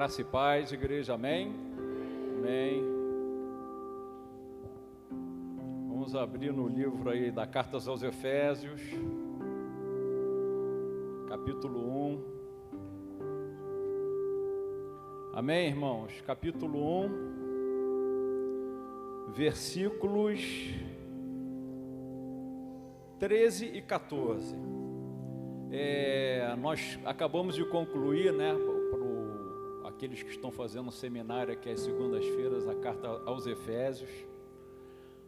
Graça e paz, igreja, amém? Amém. Vamos abrir no livro aí da Carta aos Efésios, capítulo 1. Amém, irmãos? Capítulo 1, versículos 13 e 14. Nós acabamos de concluir, né, para aqueles que estão fazendo um seminário aqui às segundas-feiras, a Carta aos Efésios.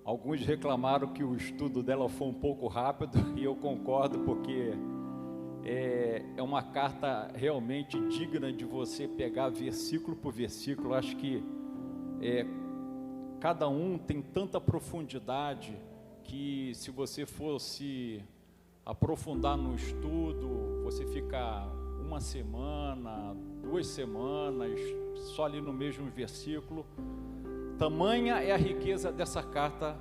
Alguns reclamaram que o estudo dela foi um pouco rápido, e eu concordo, porque é uma carta realmente digna de você pegar versículo por versículo. Acho que cada um tem tanta profundidade que, se você fosse aprofundar no estudo, você fica uma semana, 2 semanas, só ali no mesmo versículo. Tamanha é a riqueza dessa carta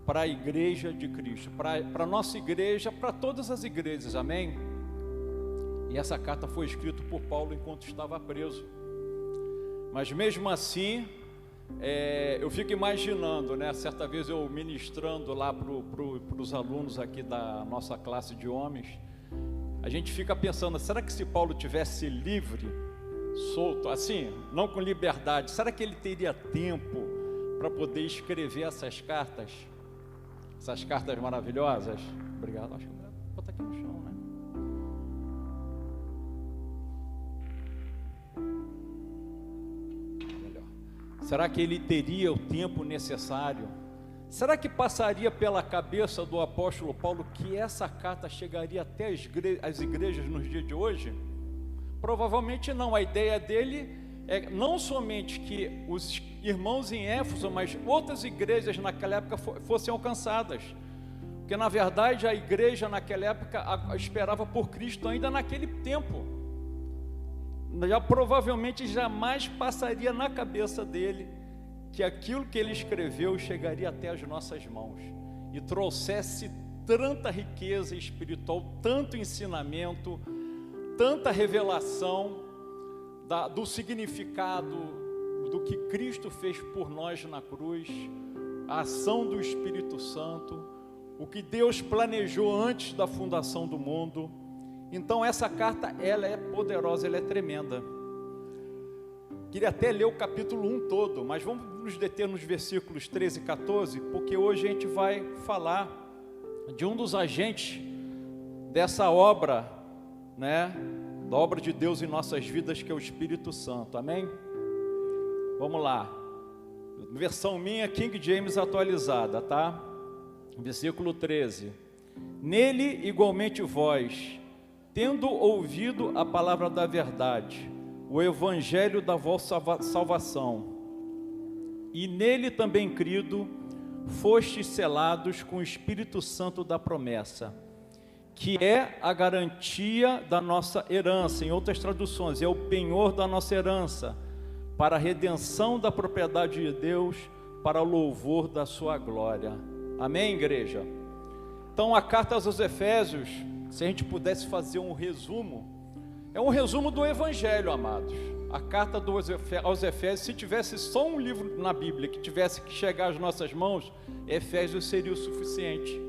para a igreja de Cristo, para a nossa igreja, para todas as igrejas, amém? E essa carta foi escrita por Paulo enquanto estava preso. Mas mesmo assim, eu fico imaginando, né? Certa vez eu ministrando lá para os alunos aqui da nossa classe de homens, a gente fica pensando, será que se Paulo tivesse livre, solto, assim, não com liberdade, será que ele teria tempo para poder escrever essas cartas maravilhosas? Obrigado. Acho que vou botar aqui no chão, né? Melhor. Será que ele teria o tempo necessário? Será que passaria pela cabeça do apóstolo Paulo que essa carta chegaria até as igrejas nos dias de hoje? Provavelmente não. A ideia dele é não somente que os irmãos em Éfeso, mas outras igrejas naquela época fossem alcançadas. Porque na verdade a igreja naquela época esperava por Cristo ainda naquele tempo. Já provavelmente jamais passaria na cabeça dele que aquilo que ele escreveu chegaria até as nossas mãos e trouxesse tanta riqueza espiritual, tanto ensinamento, tanta revelação do significado do que Cristo fez por nós na cruz, a ação do Espírito Santo, o que Deus planejou antes da fundação do mundo. Então essa carta, ela é poderosa, ela é tremenda. Queria até ler o capítulo 1 todo, mas vamos nos deter nos versículos 13 e 14, porque hoje a gente vai falar de um dos agentes dessa obra, né, da obra de Deus em nossas vidas, que é o Espírito Santo, amém? Vamos lá, versão minha, King James atualizada, tá? Versículo 13: Nele igualmente vós, tendo ouvido a palavra da verdade, o evangelho da vossa salvação, e nele também crido, fostes selados com o Espírito Santo da promessa, que é a garantia da nossa herança. Em outras traduções, é o penhor da nossa herança, para a redenção da propriedade de Deus, para o louvor da sua glória. Amém, igreja? Então a carta aos Efésios, se a gente pudesse fazer um resumo, é um resumo do Evangelho, amados. A carta aos Efésios, se tivesse só um livro na Bíblia que tivesse que chegar às nossas mãos, Efésios seria o suficiente.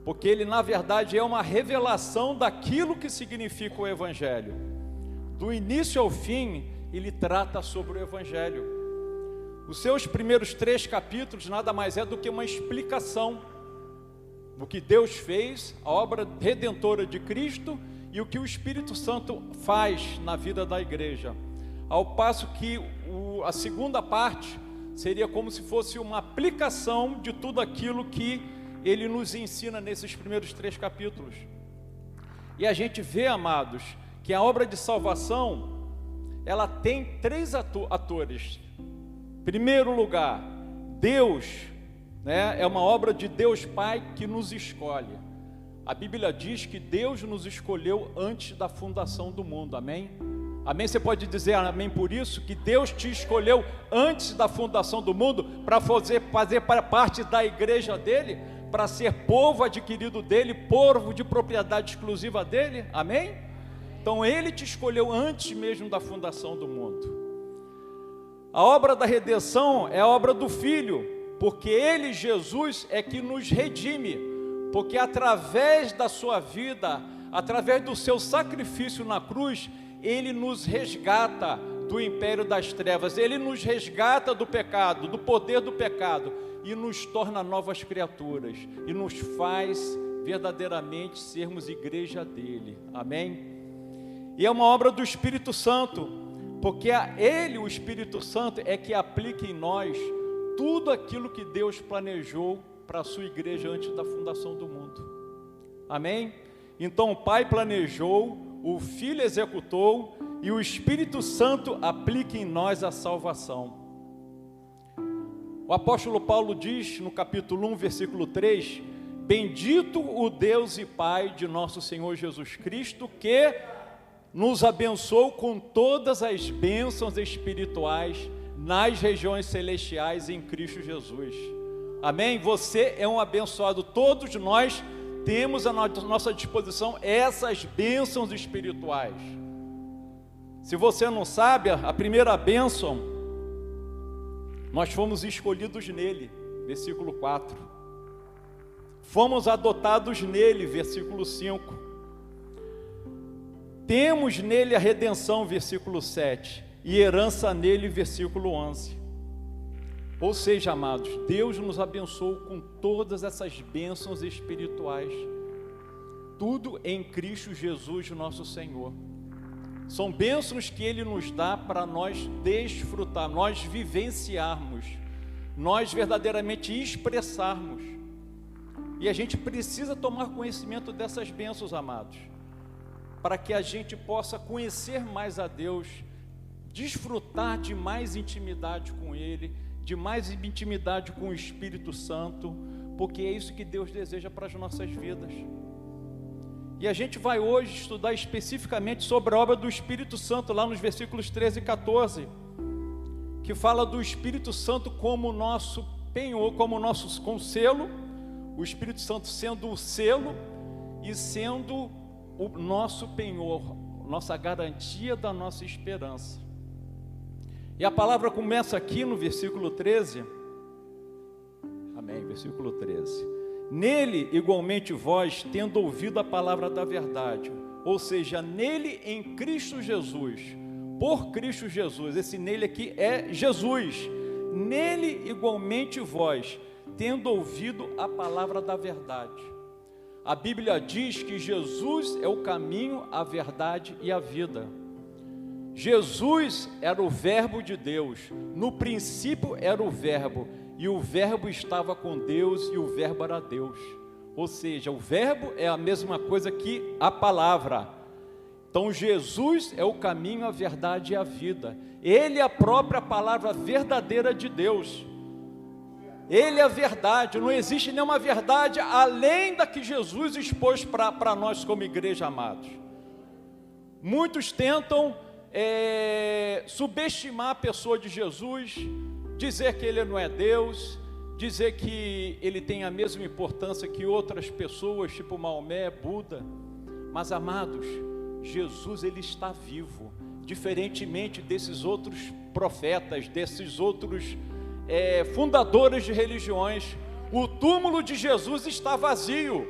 Porque ele, na verdade, é uma revelação daquilo que significa o Evangelho. Do início ao fim, ele trata sobre o Evangelho. Os seus primeiros 3 capítulos nada mais é do que uma explicação do que Deus fez, a obra redentora de Cristo, e o que o Espírito Santo faz na vida da igreja. Ao passo que a segunda parte seria como se fosse uma aplicação de tudo aquilo que ele nos ensina nesses primeiros 3 capítulos. E a gente vê, amados, que a obra de salvação, ela tem 3 atores. Primeiro lugar, Deus, né, é uma obra de Deus Pai que nos escolhe. A Bíblia diz que Deus nos escolheu antes da fundação do mundo, amém? Amém? Você pode dizer amém por isso? Que Deus te escolheu antes da fundação do mundo para fazer parte da igreja dele, para ser povo adquirido dele, povo de propriedade exclusiva dele, amém? Então Ele te escolheu antes mesmo da fundação do mundo. A obra da redenção é a obra do Filho, porque Ele, Jesus, é que nos redime, porque através da sua vida, através do seu sacrifício na cruz, Ele nos resgata do império das trevas, Ele nos resgata do pecado, do poder do pecado, e nos torna novas criaturas, e nos faz verdadeiramente sermos igreja dele, amém? E é uma obra do Espírito Santo, porque Ele, o Espírito Santo, é que aplica em nós tudo aquilo que Deus planejou para a sua igreja antes da fundação do mundo, amém? Então o Pai planejou, o Filho executou, e o Espírito Santo aplica em nós a salvação. O apóstolo Paulo diz no capítulo 1, versículo 3, bendito o Deus e Pai de nosso Senhor Jesus Cristo, que nos abençoou com todas as bênçãos espirituais nas regiões celestiais em Cristo Jesus. Amém? Você é um abençoado, todos nós temos à nossa disposição essas bênçãos espirituais. Se você não sabe, a primeira bênção, nós fomos escolhidos nele, versículo 4. Fomos adotados nele, versículo 5. Temos nele a redenção, versículo 7. E herança nele, versículo 11. Ou seja, amados, Deus nos abençoou com todas essas bênçãos espirituais. Tudo em Cristo Jesus, nosso Senhor. São bênçãos que Ele nos dá para nós desfrutar, nós vivenciarmos, nós verdadeiramente expressarmos. E a gente precisa tomar conhecimento dessas bênçãos, amados, para que a gente possa conhecer mais a Deus, desfrutar de mais intimidade com Ele, de mais intimidade com o Espírito Santo, porque é isso que Deus deseja para as nossas vidas. E a gente vai hoje estudar especificamente sobre a obra do Espírito Santo, lá nos versículos 13 e 14, que fala do Espírito Santo como nosso penhor, como nosso selo, o Espírito Santo sendo o selo e sendo o nosso penhor, nossa garantia da nossa esperança. E a palavra começa aqui no versículo 13, amém, versículo 13. Nele, igualmente vós, tendo ouvido a palavra da verdade, ou seja, nele em Cristo Jesus, por Cristo Jesus, esse nele aqui é Jesus, nele igualmente vós, tendo ouvido a palavra da verdade. A Bíblia diz que Jesus é o caminho, a verdade e a vida. Jesus era o verbo de Deus, no princípio era o verbo, e o verbo estava com Deus, e o verbo era Deus. Ou seja, o verbo é a mesma coisa que a palavra. Então Jesus é o caminho, a verdade e a vida. Ele é a própria palavra verdadeira de Deus. Ele é a verdade, não existe nenhuma verdade além da que Jesus expôs para nós como igreja, amados. Muitos tentam subestimar a pessoa de Jesus, dizer que ele não é Deus, dizer que ele tem a mesma importância que outras pessoas, tipo Maomé, Buda. Mas, amados, Jesus, ele está vivo, diferentemente desses outros profetas, desses outros fundadores de religiões. O túmulo de Jesus está vazio,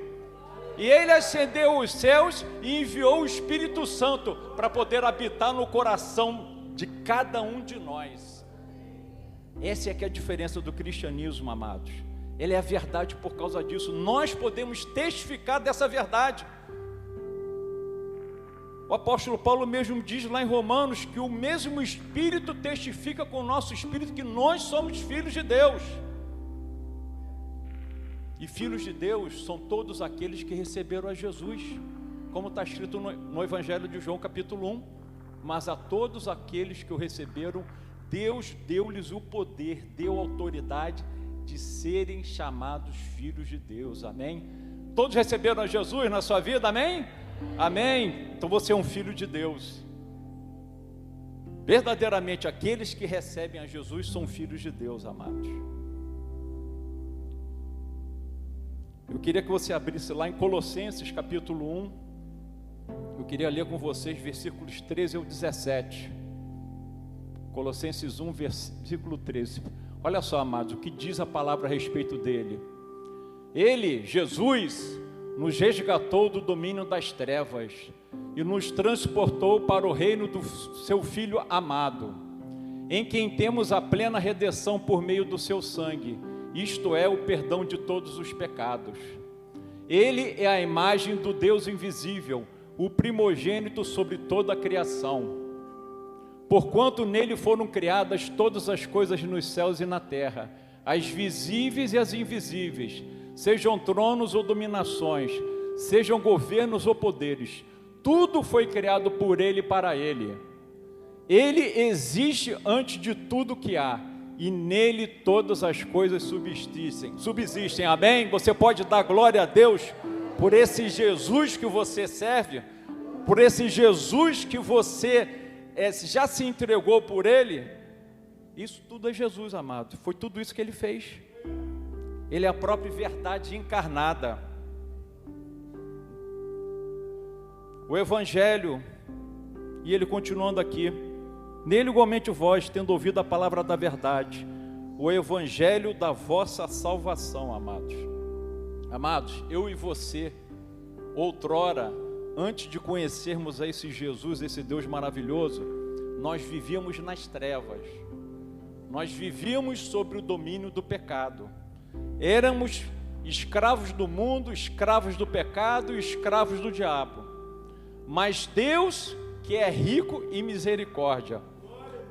e ele ascendeu os céus e enviou o Espírito Santo para poder habitar no coração de cada um de nós. Essa é que é a diferença do cristianismo, amados. Ele é a verdade por causa disso. Nós podemos testificar dessa verdade. O apóstolo Paulo mesmo diz lá em Romanos que o mesmo Espírito testifica com o nosso Espírito que nós somos filhos de Deus. E filhos de Deus são todos aqueles que receberam a Jesus, como está escrito no Evangelho de João capítulo 1. Mas a todos aqueles que o receberam, Deus deu-lhes o poder, deu autoridade de serem chamados filhos de Deus, amém? Todos receberam a Jesus na sua vida, amém? Amém? Então você é um filho de Deus. Verdadeiramente, aqueles que recebem a Jesus são filhos de Deus, amados. Eu queria que você abrisse lá em Colossenses capítulo 1. Eu Queria ler com vocês versículos 13 ao 17. Colossenses 1, versículo 13. Olha só, amados, o que diz a palavra a respeito dele. Ele, Jesus, nos resgatou do domínio das trevas e nos transportou para o reino do seu Filho amado, em quem temos a plena redenção por meio do seu sangue, isto é, o perdão de todos os pecados. Ele é a imagem do Deus invisível, o primogênito sobre toda a criação. Porquanto nele foram criadas todas as coisas nos céus e na terra, as visíveis e as invisíveis, sejam tronos ou dominações, sejam governos ou poderes, tudo foi criado por ele e para ele. Ele existe antes de tudo que há, e nele todas as coisas subsistem, amém? Você pode dar glória a Deus por esse Jesus que você serve, por esse Jesus que você já se entregou por ele. Isso tudo é Jesus, amado, foi tudo isso que ele fez. Ele é a própria verdade encarnada. O Evangelho, e ele continuando aqui, nele igualmente vós, tendo ouvido a palavra da verdade, o Evangelho da vossa salvação, amados. Amados, eu e você, outrora, antes de conhecermos a esse Jesus, esse Deus maravilhoso, nós vivíamos nas trevas, nós vivíamos sobre o domínio do pecado, éramos escravos do mundo, escravos do pecado e escravos do diabo. Mas Deus, que é rico em misericórdia,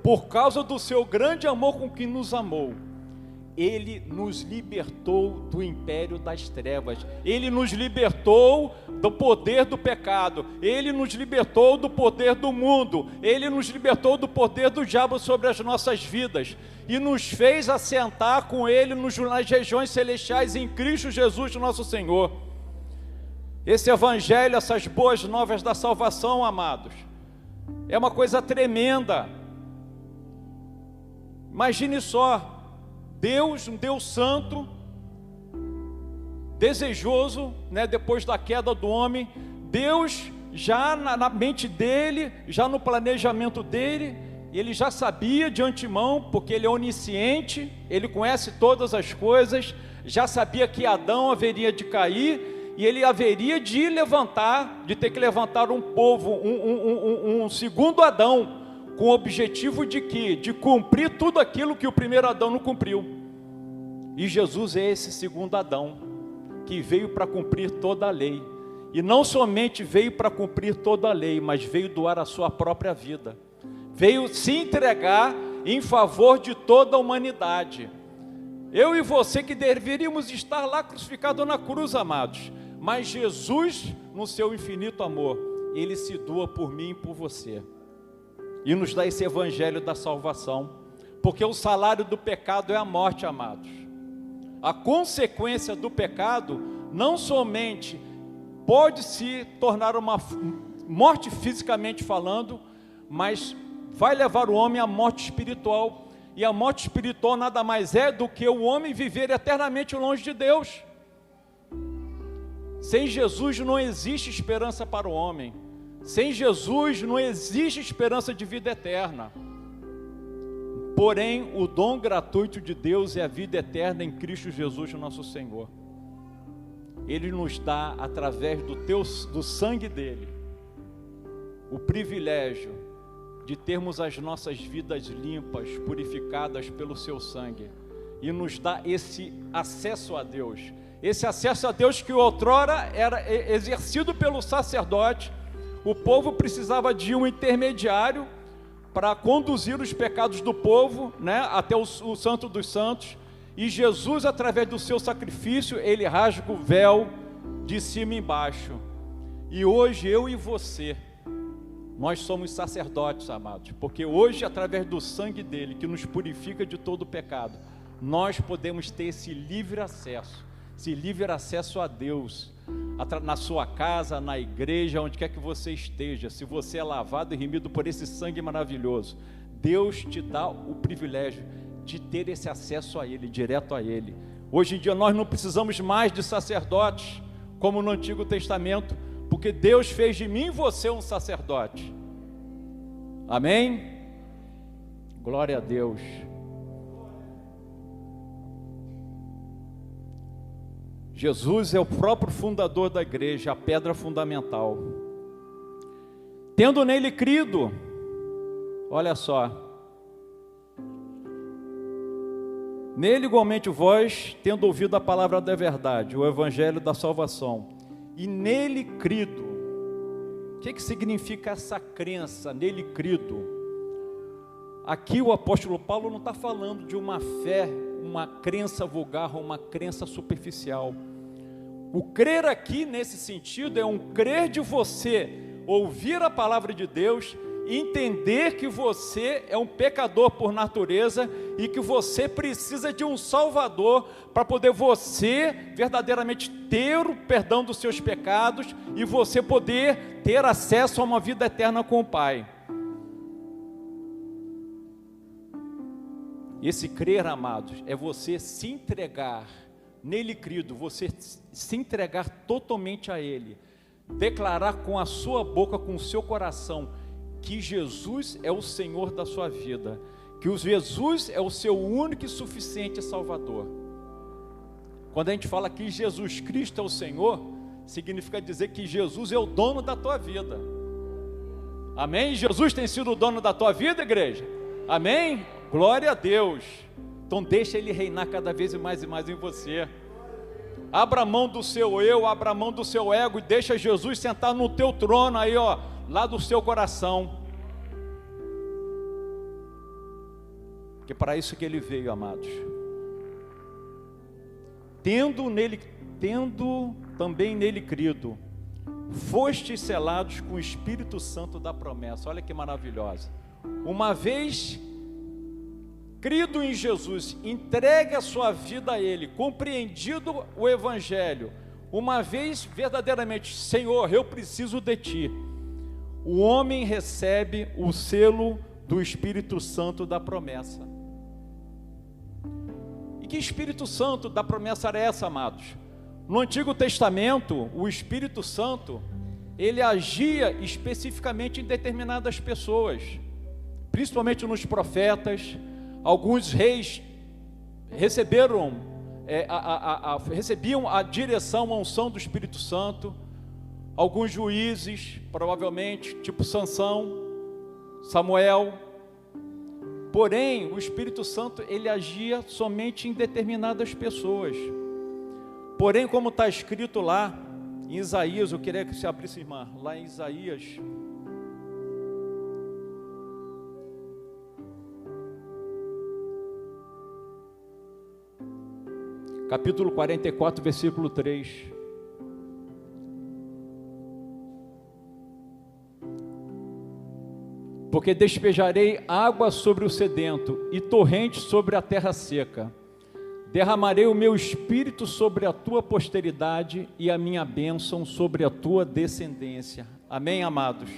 por causa do seu grande amor com que nos amou, Ele nos libertou do império das trevas, Ele nos libertou do poder do pecado, Ele nos libertou do poder do mundo, Ele nos libertou do poder do diabo sobre as nossas vidas, e nos fez assentar com Ele nas regiões celestiais em Cristo Jesus, nosso Senhor. Esse Evangelho, essas boas novas da salvação, amados, é uma coisa tremenda. Imagine só, Deus, um Deus santo, desejoso, né, depois da queda do homem, Deus já na mente dele, já no planejamento dele, ele já sabia de antemão, porque ele é onisciente, ele conhece todas as coisas, já sabia que Adão haveria de cair, e ele haveria de levantar, de ter que levantar um povo, um segundo Adão, com o objetivo de quê? De cumprir tudo aquilo que o primeiro Adão não cumpriu. E Jesus é esse segundo Adão, que veio para cumprir toda a lei. E não somente veio para cumprir toda a lei, mas veio doar a sua própria vida. Veio se entregar em favor de toda a humanidade. Eu e você que deveríamos estar lá crucificados na cruz, amados. Mas Jesus, no seu infinito amor, Ele se doa por mim e por você. E nos dá esse Evangelho da salvação. Porque o salário do pecado é a morte, amados. A consequência do pecado não somente pode se tornar uma morte fisicamente falando, mas vai levar o homem à morte espiritual. E a morte espiritual nada mais é do que o homem viver eternamente longe de Deus. Sem Jesus não existe esperança para o homem. Sem Jesus não existe esperança de vida eterna. Porém, o dom gratuito de Deus é a vida eterna em Cristo Jesus, nosso Senhor. Ele nos dá, através do sangue dele, o privilégio de termos as nossas vidas limpas, purificadas pelo seu sangue, e nos dá esse acesso a Deus. Esse acesso a Deus que outrora era exercido pelo sacerdote. O povo precisava de um intermediário para conduzir os pecados do povo, né, até o Santo dos Santos. E Jesus, através do seu sacrifício, ele rasga o véu de cima e embaixo. E hoje eu e você, nós somos sacerdotes, amados, porque hoje, através do sangue dele, que nos purifica de todo o pecado, nós podemos ter esse livre acesso a Deus, na sua casa, na igreja, onde quer que você esteja. Se você é lavado e remido por esse sangue maravilhoso, Deus te dá o privilégio de ter esse acesso a Ele, direto a Ele. Hoje em dia nós não precisamos mais de sacerdotes, como no Antigo Testamento, porque Deus fez de mim e você um sacerdote. Amém? Glória a Deus. Jesus é o próprio fundador da igreja, a pedra fundamental. Tendo nele crido, olha só, nele igualmente vós, tendo ouvido a palavra da verdade, o evangelho da salvação, e nele crido. O que significa essa crença, nele crido? Aqui o apóstolo Paulo não está falando de uma fé, uma crença vulgar ou uma crença superficial. O crer aqui nesse sentido é um crer de você ouvir a palavra de Deus, entender que você é um pecador por natureza e que você precisa de um Salvador para poder você verdadeiramente ter o perdão dos seus pecados e você poder ter acesso a uma vida eterna com o Pai. Esse crer, amados, é você se entregar nele crido, você se entregar totalmente a Ele, declarar com a sua boca, com o seu coração, que Jesus é o Senhor da sua vida, que Jesus é o seu único e suficiente Salvador. Quando a gente fala que Jesus Cristo é o Senhor, significa dizer que Jesus é o dono da tua vida. Amém? Jesus tem sido o dono da tua vida, igreja? Amém? Glória a Deus. Então deixa Ele reinar cada vez mais e mais em você. Abra a mão do seu eu, abra a mão do seu ego e deixa Jesus sentar no teu trono aí, ó, lá do seu coração. Porque para isso que Ele veio, amados. Tendo também nele crido, fostes selados com o Espírito Santo da promessa. Olha que maravilhosa. Uma vez crido em Jesus, entregue a sua vida a Ele, compreendido o Evangelho, uma vez verdadeiramente, Senhor, eu preciso de Ti, o homem recebe o selo do Espírito Santo da promessa. E que Espírito Santo da promessa era essa, amados? No Antigo Testamento, o Espírito Santo, ele agia especificamente em determinadas pessoas, principalmente nos profetas. Alguns reis recebiam a direção, a unção do Espírito Santo. Alguns juízes, provavelmente, tipo Sansão, Samuel. Porém, o Espírito Santo, ele agia somente em determinadas pessoas. Porém, como está escrito lá em Isaías, eu queria que você abrisse, irmã, lá em Isaías, capítulo 44, versículo 3. Porque despejarei água sobre o sedento e torrente sobre a terra seca. Derramarei o meu espírito sobre a tua posteridade e a minha bênção sobre a tua descendência. Amém, amados?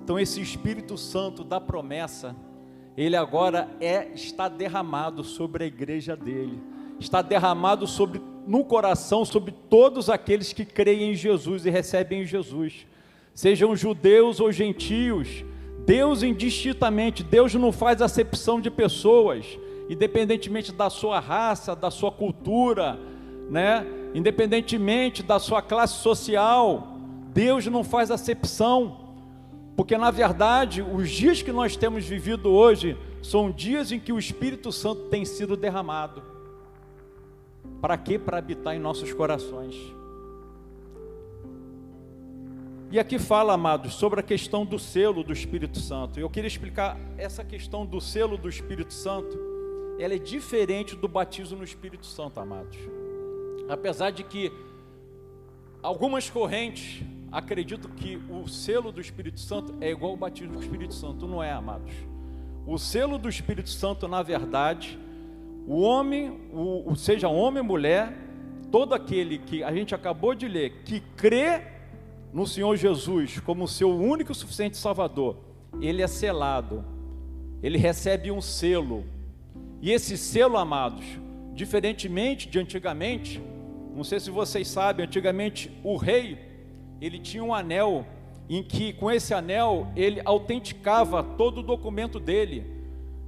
Então esse Espírito Santo da promessa, ele agora está derramado sobre a igreja dele. Está derramado no coração, sobre todos aqueles que creem em Jesus e recebem em Jesus, sejam judeus ou gentios. Deus indistintamente, Deus não faz acepção de pessoas, independentemente da sua raça, da sua cultura, né? Independentemente da sua classe social, Deus não faz acepção, porque na verdade, os dias que nós temos vivido hoje, são dias em que o Espírito Santo tem sido derramado. Para quê? Para habitar em nossos corações. E aqui fala, amados, sobre a questão do selo do Espírito Santo. Eu queria explicar essa questão do selo do Espírito Santo. Ela é diferente do batismo no Espírito Santo, amados. Apesar de que algumas correntes acreditam que o selo do Espírito Santo é igual ao batismo do Espírito Santo. Não é, amados. O selo do Espírito Santo, na verdade, o homem, seja homem ou mulher, todo aquele que a gente acabou de ler, que crê no Senhor Jesus como seu único e suficiente Salvador, ele é selado, ele recebe um selo. E esse selo, amados, diferentemente de antigamente, não sei se vocês sabem, antigamente o rei, ele tinha um anel, em que com esse anel ele autenticava todo o documento dele,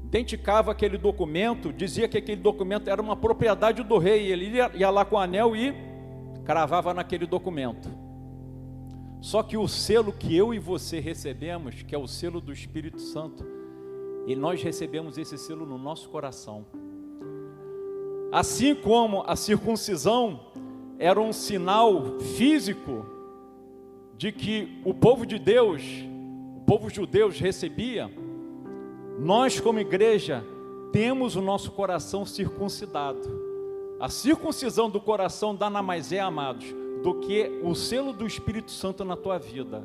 autenticava aquele documento, dizia que aquele documento era uma propriedade do rei, ele ia lá com o anel e cravava naquele documento. Só que o selo que eu e você recebemos, que é o selo do Espírito Santo, e nós recebemos esse selo no nosso coração. Assim como a circuncisão era um sinal físico de que o povo de Deus, o povo judeu recebia, nós como igreja temos o nosso coração circuncidado. A circuncisão do coração nada mais é, amados, do que o selo do Espírito Santo na tua vida.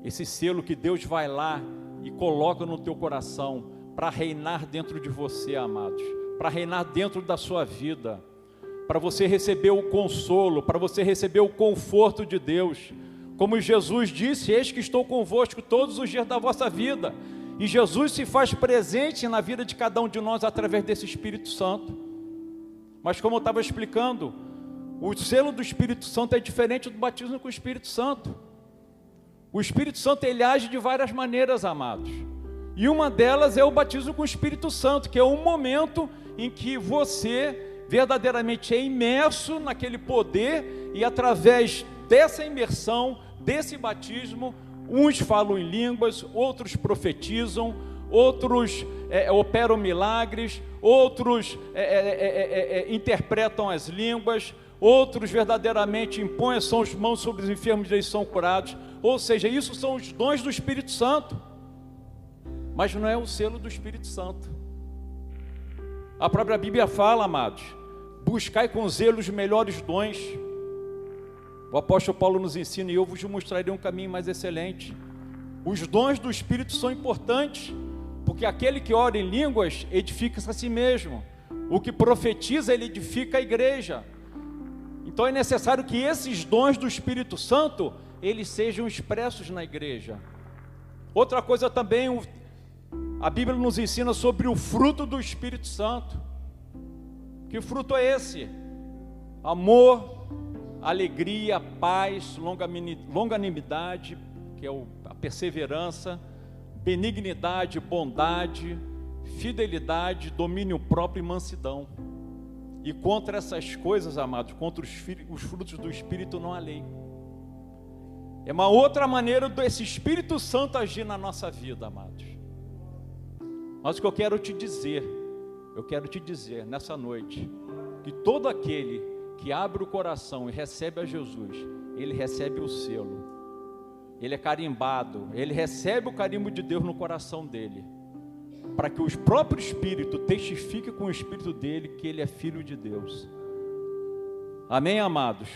Esse selo que Deus vai lá e coloca no teu coração para reinar dentro de você, amados, para reinar dentro da sua vida, para você receber o consolo, para você receber o conforto de Deus. Como Jesus disse: eis que estou convosco todos os dias da vossa vida. E Jesus se faz presente na vida de cada um de nós através desse Espírito Santo. Mas como eu estava explicando, o selo do Espírito Santo é diferente do batismo com o Espírito Santo. O Espírito Santo, ele age de várias maneiras, amados. E uma delas é o batismo com o Espírito Santo, que é um momento em que você verdadeiramente é imerso naquele poder, e através dessa imersão, desse batismo, uns falam em línguas, outros profetizam, outros operam milagres, outros interpretam as línguas, outros verdadeiramente impõem as suas mãos sobre os enfermos e eles são curados. Ou seja, isso são os dons do Espírito Santo, mas não é o selo do Espírito Santo. A própria Bíblia fala, amados, buscai com zelo os melhores dons. O apóstolo Paulo nos ensina: e eu vos mostrarei um caminho mais excelente. Os dons do Espírito são importantes, porque aquele que ora em línguas edifica-se a si mesmo, o que profetiza, ele edifica a igreja. Então é necessário que esses dons do Espírito Santo, eles sejam expressos na igreja. Outra coisa também, a Bíblia nos ensina sobre o fruto do Espírito Santo. Que fruto é esse? Amor, alegria, paz, longanimidade, que é a perseverança, benignidade, bondade, fidelidade, domínio próprio e mansidão. E contra essas coisas, amados, contra os frutos do Espírito não há lei. É uma outra maneira desse Espírito Santo agir na nossa vida, amados. Mas o que eu quero te dizer nessa noite, que todo aquele que abre o coração e recebe a Jesus, ele recebe o selo, ele é carimbado, ele recebe o carimbo de Deus no coração dele, para que o próprio Espírito testifique com o Espírito dele que ele é filho de Deus. Amém, amados?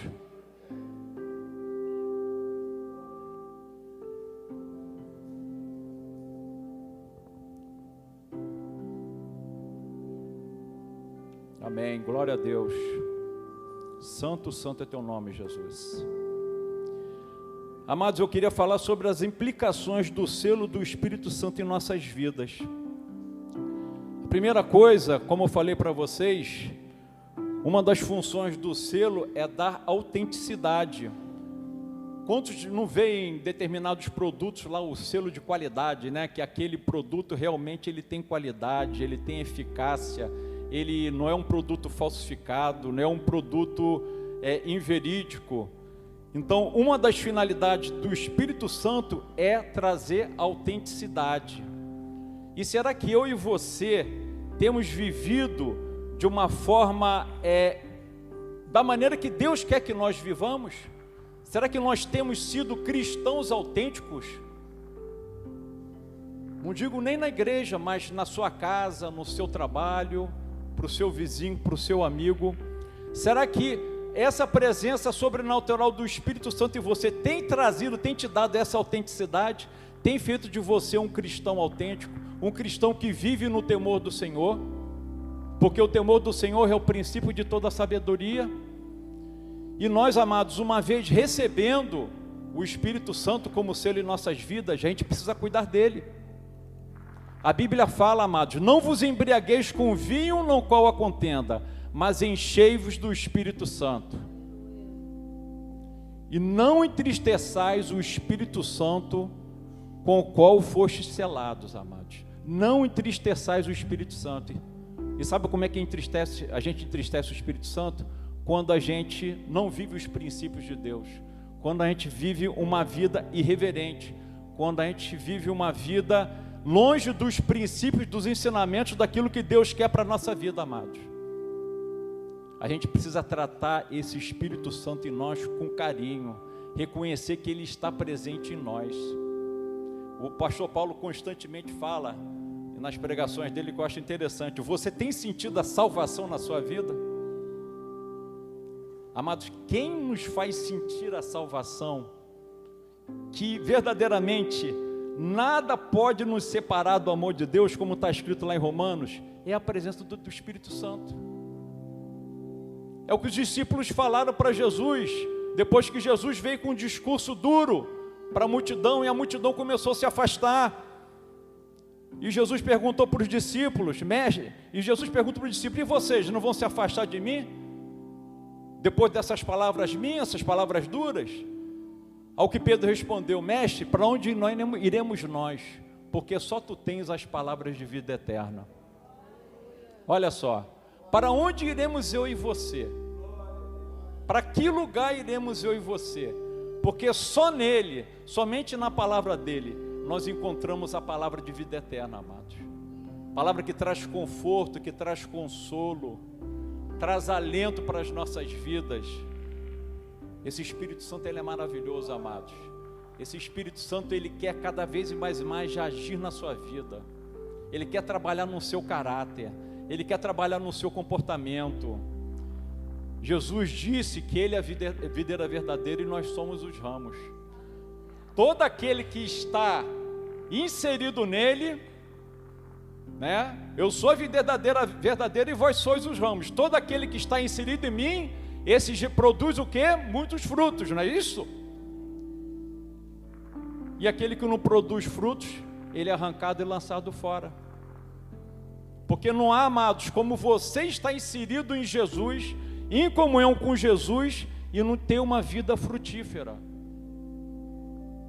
Amém, glória a Deus. Santo, santo é teu nome, Jesus. Amados, eu queria falar sobre as implicações do selo do Espírito Santo em nossas vidas. A primeira coisa, como eu falei para vocês, uma das funções do selo é dar autenticidade. Quantos não veem em determinados produtos lá o selo de qualidade, né? Que aquele produto realmente ele tem qualidade, ele tem eficácia, ele não é um produto falsificado, não é um produto inverídico. Então, uma das finalidades do Espírito Santo é trazer autenticidade. E será que eu e você temos vivido de uma forma, da maneira que Deus quer que nós vivamos? Será que nós temos sido cristãos autênticos? Não digo nem na igreja, mas na sua casa, no seu trabalho, para o seu vizinho, para o seu amigo. Será que essa presença sobrenatural do Espírito Santo em você tem trazido, tem te dado essa autenticidade? Tem feito de você um cristão autêntico? Um cristão que vive no temor do Senhor? Porque o temor do Senhor é o princípio de toda a sabedoria. E nós, amados, uma vez recebendo o Espírito Santo como selo em nossas vidas, a gente precisa cuidar dele. A Bíblia fala, amados: não vos embriagueis com vinho no qual há contenda, mas enchei-vos do Espírito Santo. e não entristeçais o Espírito Santo, com o qual fostes selados, amados. Não entristeçais o Espírito Santo. E sabe como é que a gente entristece o Espírito Santo? Quando a gente não vive os princípios de Deus, quando a gente vive uma vida irreverente, quando a gente vive uma vida longe dos princípios, dos ensinamentos, daquilo que Deus quer para a nossa vida, amados. A gente precisa tratar esse Espírito Santo em nós com carinho, reconhecer que Ele está presente em nós. O pastor Paulo constantemente fala, nas pregações dele, que eu acho interessante: você tem sentido a salvação na sua vida? Amados, quem nos faz sentir a salvação, que verdadeiramente nada pode nos separar do amor de Deus, como está escrito lá em Romanos, é a presença do Espírito Santo. É o que os discípulos falaram para Jesus, depois que Jesus veio com um discurso duro para a multidão, e a multidão começou a se afastar. E Jesus perguntou para os discípulos, mestre, e Jesus pergunta para os discípulos: e vocês não vão se afastar de mim? Depois dessas palavras minhas, essas palavras duras? Ao que Pedro respondeu: mestre, para onde nós iremos nós? Porque só tu tens as palavras de vida eterna. Olha só, para onde iremos eu e você? Para que lugar iremos eu e você? Porque só nele, somente na palavra dele, nós encontramos a palavra de vida eterna, amados. Palavra que traz conforto, que traz consolo, traz alento para as nossas vidas. Esse Espírito Santo, ele é maravilhoso, amados. Esse Espírito Santo, ele quer cada vez mais agir na sua vida. Ele quer trabalhar no seu caráter, ele quer trabalhar no seu comportamento. Jesus disse que ele é a videira verdadeira e nós somos os ramos. Todo aquele que está inserido nele, né? Eu sou a videira verdadeira e vós sois os ramos. Todo aquele que está inserido em mim, esse produz o quê? Muitos frutos, não é isso? E aquele que não produz frutos, ele é arrancado e lançado fora. Porque não há, amados, como você está inserido em Jesus, em comunhão com Jesus, e não ter uma vida frutífera,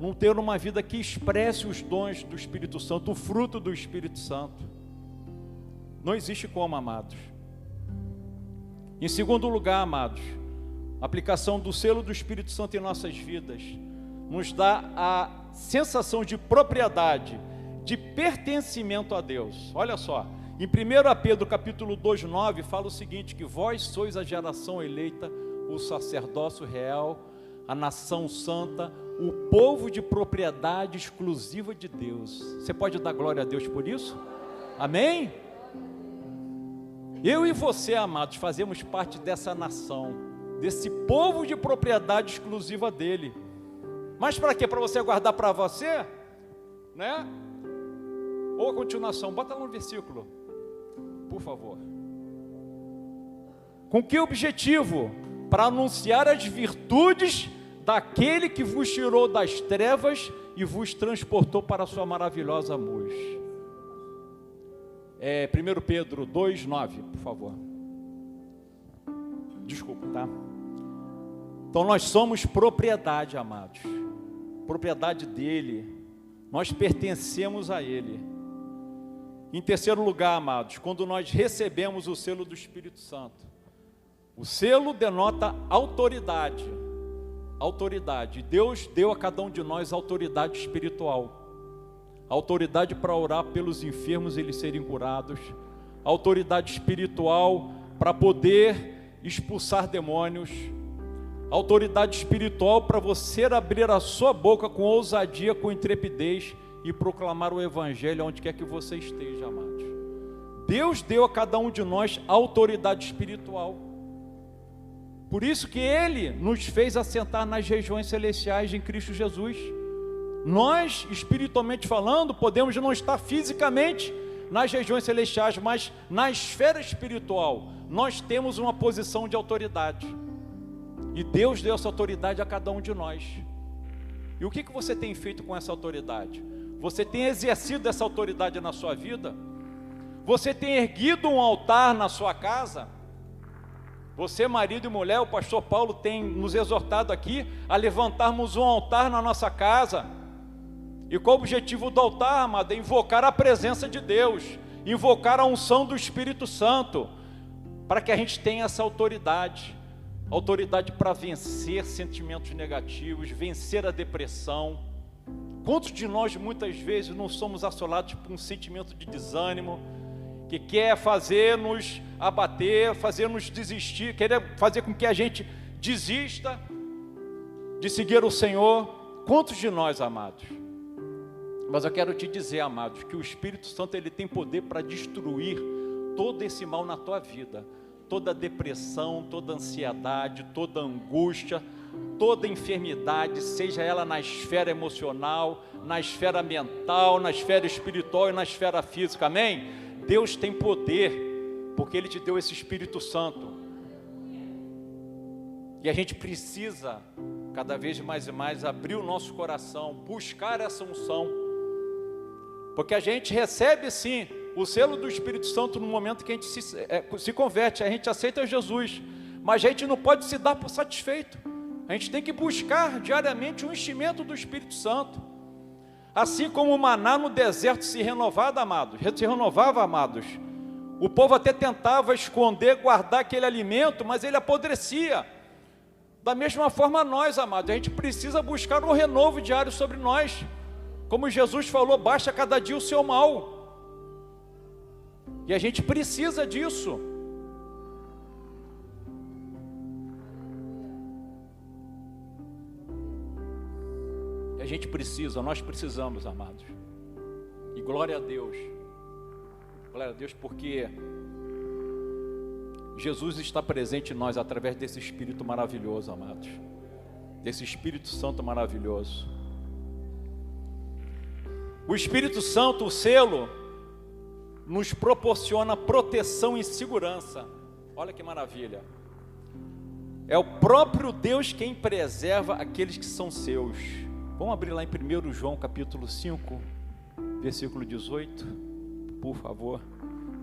não ter uma vida que expresse os dons do Espírito Santo, o fruto do Espírito Santo. Não existe como, amados. Em segundo lugar, amados, a aplicação do selo do Espírito Santo em nossas vidas nos dá a sensação de propriedade, de pertencimento a Deus. Olha só, em 1 Pedro capítulo 2:9 fala o seguinte: que vós sois a geração eleita, o sacerdócio real, a nação santa, o povo de propriedade exclusiva de Deus. Você pode dar glória a Deus por isso? Amém? Eu e você, amados, fazemos parte dessa nação, desse povo de propriedade exclusiva dele. Mas para quê? Para você guardar para você? Né? Ou a continuação, bota lá no versículo, por favor. Com que objetivo? Para anunciar as virtudes daquele que vos tirou das trevas e vos transportou para a sua maravilhosa luz. 1 Pedro 2:9, por favor. Desculpa, tá? Então nós somos propriedade, amados, propriedade dele, nós pertencemos a ele. Em terceiro lugar, amados, quando nós recebemos o selo do Espírito Santo, o selo denota autoridade. Autoridade. Deus deu a cada um de nós autoridade espiritual. Autoridade para orar pelos enfermos e eles serem curados. Autoridade espiritual para poder expulsar demônios. Autoridade espiritual para você abrir a sua boca com ousadia, com intrepidez e proclamar o Evangelho onde quer que você esteja, amados. Deus deu a cada um de nós autoridade espiritual. Por isso que Ele nos fez assentar nas regiões celestiais em Cristo Jesus. Nós, espiritualmente falando, podemos não estar fisicamente nas regiões celestiais, mas na esfera espiritual, nós temos uma posição de autoridade. E Deus deu essa autoridade a cada um de nós. E o que você tem feito com essa autoridade? Você tem exercido essa autoridade na sua vida? Você tem erguido um altar na sua casa? Você, marido e mulher, o pastor Paulo tem nos exortado aqui a levantarmos um altar na nossa casa. E qual o objetivo do altar, amado? É invocar a presença de Deus, invocar a unção do Espírito Santo, para que a gente tenha essa autoridade para vencer sentimentos negativos, vencer a depressão. Quantos de nós muitas vezes não somos assolados por um sentimento de desânimo, que quer fazer-nos abater, fazer-nos desistir, querer fazer com que a gente desista de seguir o Senhor? Quantos de nós, amados? Mas eu quero te dizer, amados, que o Espírito Santo ele tem poder para destruir todo esse mal na tua vida, toda depressão, toda ansiedade, toda angústia, toda enfermidade, seja ela na esfera emocional, na esfera mental, na esfera espiritual e na esfera física, amém? Deus tem poder, porque Ele te deu esse Espírito Santo, e a gente precisa, cada vez mais e mais, abrir o nosso coração, buscar essa unção, porque a gente recebe sim o selo do Espírito Santo no momento que a gente se converte, a gente aceita Jesus, mas a gente não pode se dar por satisfeito, a gente tem que buscar diariamente o enchimento do Espírito Santo. Assim como o maná no deserto se renovava, amados, o povo até tentava esconder, guardar aquele alimento, mas ele apodrecia. Da mesma forma nós, amados, a gente precisa buscar um renovo diário sobre nós, como Jesus falou, baixa cada dia o seu mal, e a gente precisa disso. A gente precisa, nós precisamos, amados, e glória a Deus, porque Jesus está presente em nós através desse Espírito maravilhoso, amados, desse Espírito Santo maravilhoso. O Espírito Santo, o selo, nos proporciona proteção e segurança. Olha que maravilha, é o próprio Deus quem preserva aqueles que são seus. Vamos abrir lá em 1 João capítulo 5, versículo 18, por favor.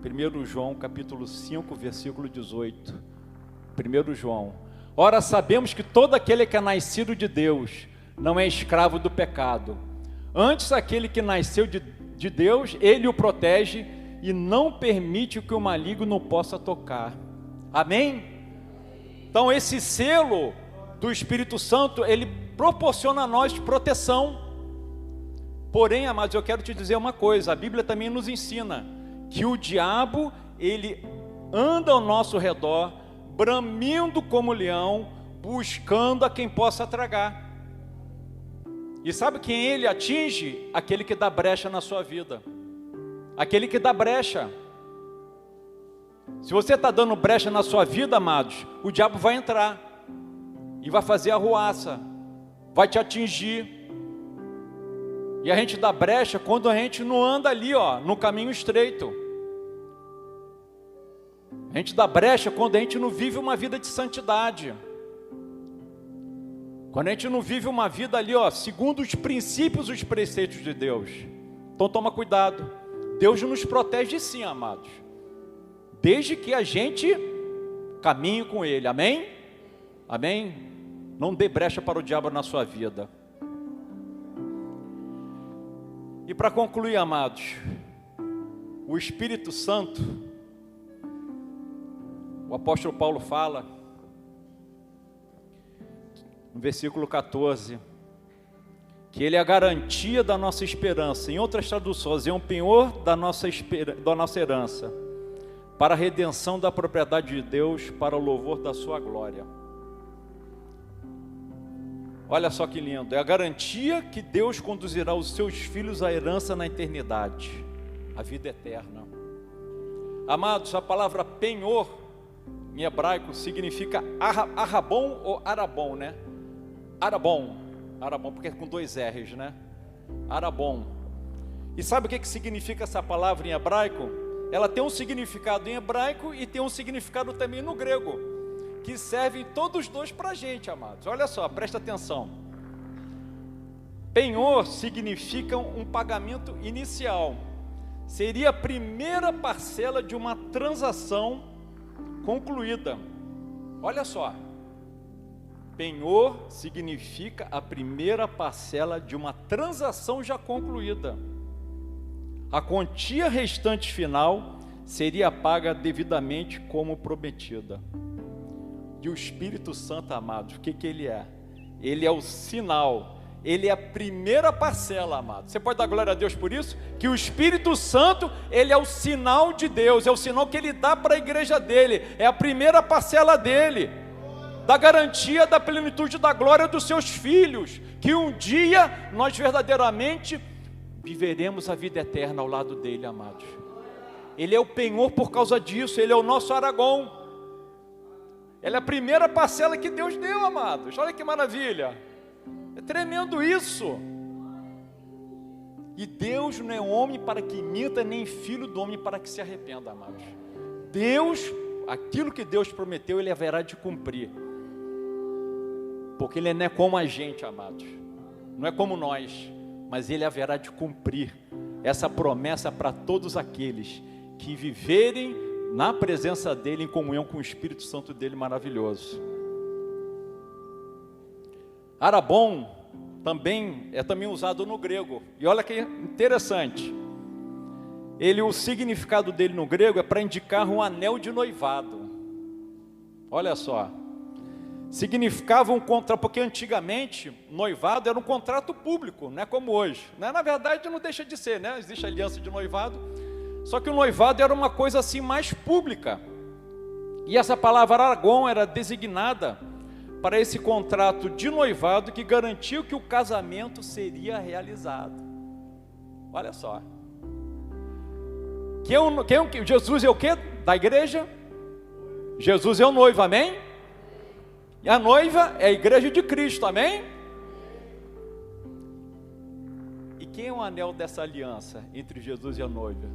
1 João capítulo 5, versículo 18. 1 João. Ora, sabemos que todo aquele que é nascido de Deus não é escravo do pecado. Antes, aquele que nasceu de Deus, Ele o protege e não permite que o maligno possa tocar. Amém? Então, esse selo do Espírito Santo, ele proporciona a nós proteção. Porém, amados, eu quero te dizer uma coisa, a Bíblia também nos ensina que o diabo, ele anda ao nosso redor, bramindo como leão, buscando a quem possa tragar. E sabe quem ele atinge? Aquele que dá brecha na sua vida, aquele que dá brecha. Se você está dando brecha na sua vida, amados, o diabo vai entrar e vai fazer arruaça, vai te atingir. E a gente dá brecha quando a gente não anda ali, no caminho estreito. A gente dá brecha quando a gente não vive uma vida de santidade, quando a gente não vive uma vida ali, segundo os princípios e os preceitos de Deus. Então toma cuidado. Deus nos protege sim, amados, desde que a gente caminhe com Ele, amém? Amém? Não dê brecha para o diabo na sua vida. E para concluir, amados, o Espírito Santo, o apóstolo Paulo fala, no versículo 14, que ele é a garantia da nossa esperança. Em outras traduções, é um penhor da nossa herança, para a redenção da propriedade de Deus, para o louvor da sua glória. Olha só que lindo, é a garantia que Deus conduzirá os seus filhos à herança na eternidade, a vida eterna. Amados, a palavra penhor, em hebraico, significa arrabon ou arabon, né? Arabon, porque é com 2 R's, né? Arabon. E sabe o que significa essa palavra em hebraico? Ela tem um significado em hebraico e tem um significado também no grego, que servem todos dois para a gente, amados. Olha só, presta atenção. Penhor significa um pagamento inicial. Seria a primeira parcela de uma transação concluída. Olha só, penhor significa a primeira parcela de uma transação já concluída. A quantia restante final seria paga devidamente como prometida. E o Espírito Santo, amados, o que ele é? Ele é o sinal, ele é a primeira parcela, amado. Você pode dar glória a Deus por isso? Que o Espírito Santo, ele é o sinal de Deus, é o sinal que ele dá para a igreja dele, é a primeira parcela dele, da garantia da plenitude da glória dos seus filhos, que um dia nós verdadeiramente viveremos a vida eterna ao lado dele, amados. Ele é o penhor por causa disso, ele é o nosso Aragão. Ela é a primeira parcela que Deus deu, amados. Olha que maravilha. É tremendo isso. E Deus não é homem para que minta, nem filho do homem para que se arrependa, amados. Deus, aquilo que Deus prometeu, ele haverá de cumprir. Porque ele não é como a gente, amados. Não é como nós, mas ele haverá de cumprir essa promessa para todos aqueles que viverem na presença dele, em comunhão com o Espírito Santo dele maravilhoso. Arabon é também usado no grego. E olha que interessante. O significado dele no grego é para indicar um anel de noivado. Olha só. Significava um contrato, porque antigamente noivado era um contrato público, não é como hoje. Na verdade não deixa de ser, né? Existe aliança de noivado. Só que o noivado era uma coisa assim mais pública. E essa palavra Aragão era designada para esse contrato de noivado que garantiu que o casamento seria realizado. Olha só. Jesus é o quê? Da igreja? Jesus é o noivo, amém? E a noiva é a igreja de Cristo, amém? E quem é o anel dessa aliança entre Jesus e a noiva?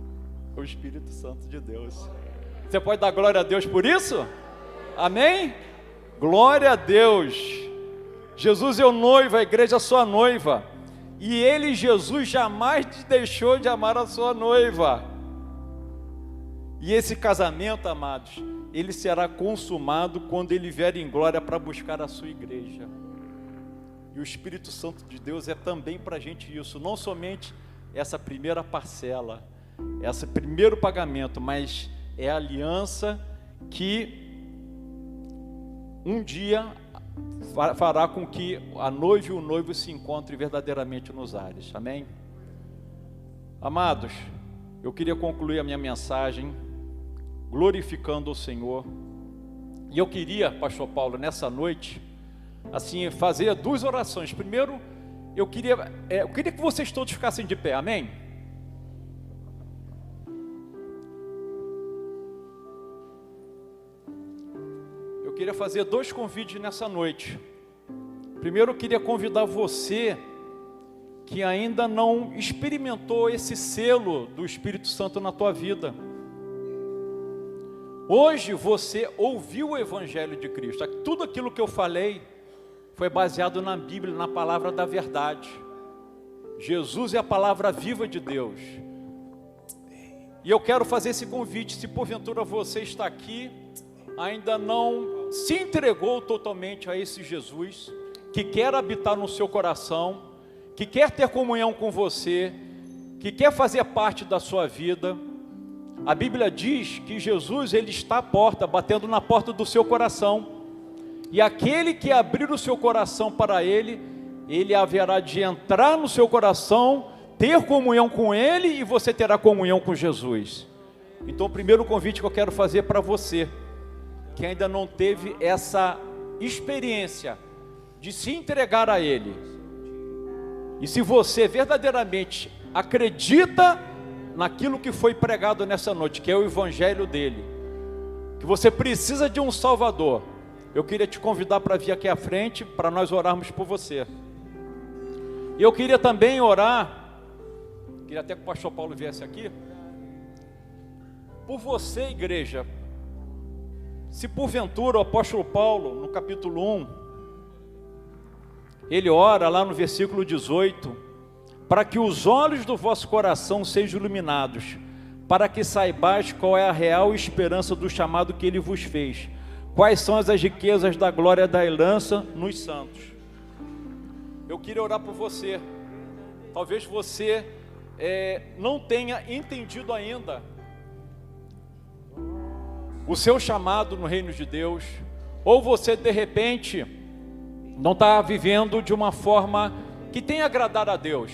O Espírito Santo de Deus. Você pode dar glória a Deus por isso? Amém? Glória a Deus. Jesus é o noivo, a igreja é a sua noiva. E ele, Jesus, jamais deixou de amar a sua noiva. E esse casamento, amados, ele será consumado quando ele vier em glória para buscar a sua igreja. E o Espírito Santo de Deus é também para a gente isso, não somente essa primeira parcela, esse primeiro pagamento, mas é a aliança que um dia fará com que a noiva e o noivo se encontrem verdadeiramente nos ares, amém? Amados, eu queria concluir a minha mensagem glorificando o Senhor, e eu queria, pastor Paulo, nessa noite, assim, fazer duas orações. Primeiro, eu queria que vocês todos ficassem de pé, amém? Eu queria fazer dois convites nessa noite. Primeiro, eu queria convidar você que ainda não experimentou esse selo do Espírito Santo na tua vida. Hoje você ouviu o Evangelho de Cristo. Tudo aquilo que eu falei foi baseado na Bíblia, na palavra da verdade. Jesus é a palavra viva de Deus. E eu quero fazer esse convite, se porventura você está aqui, ainda não se entregou totalmente a esse Jesus, que quer habitar no seu coração, que quer ter comunhão com você, que quer fazer parte da sua vida. A Bíblia diz que Jesus, ele está à porta, batendo na porta do seu coração. E aquele que abrir o seu coração para ele, ele haverá de entrar no seu coração, ter comunhão com ele, e você terá comunhão com Jesus. Então o primeiro convite que eu quero fazer para você, que ainda não teve essa experiência de se entregar a ele, e se você verdadeiramente acredita naquilo que foi pregado nessa noite, que é o Evangelho dele, que você precisa de um Salvador, eu queria te convidar para vir aqui à frente, para nós orarmos por você. E eu queria também orar, queria até que o pastor Paulo viesse aqui, por você, igreja. Se porventura o apóstolo Paulo, no capítulo 1, ele ora lá no versículo 18, para que os olhos do vosso coração sejam iluminados, para que saibais qual é a real esperança do chamado que ele vos fez, Quais são as riquezas da glória da herança nos santos? Eu queria orar por você. Talvez você não tenha entendido ainda o seu chamado no reino de Deus, ou você de repente não está vivendo de uma forma que tenha agradado a Deus,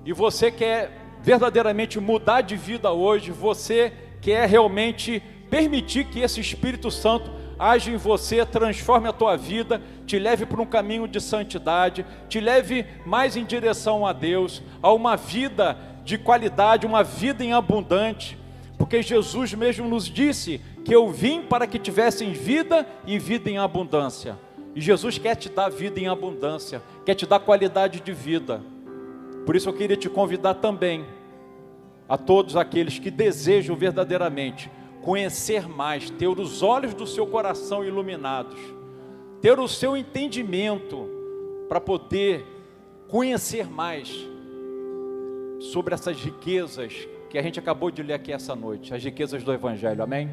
e você quer verdadeiramente mudar de vida hoje, você quer realmente permitir que esse Espírito Santo age em você, transforme a tua vida, te leve para um caminho de santidade, te leve mais em direção a Deus, a uma vida de qualidade, uma vida em abundante, porque Jesus mesmo nos disse que eu vim para que tivessem vida e vida em abundância, e Jesus quer te dar vida em abundância, quer te dar qualidade de vida. Por isso eu queria te convidar também, a todos aqueles que desejam verdadeiramente conhecer mais, ter os olhos do seu coração iluminados, ter o seu entendimento, para poder conhecer mais sobre essas riquezas que a gente acabou de ler aqui essa noite, as riquezas do Evangelho, amém?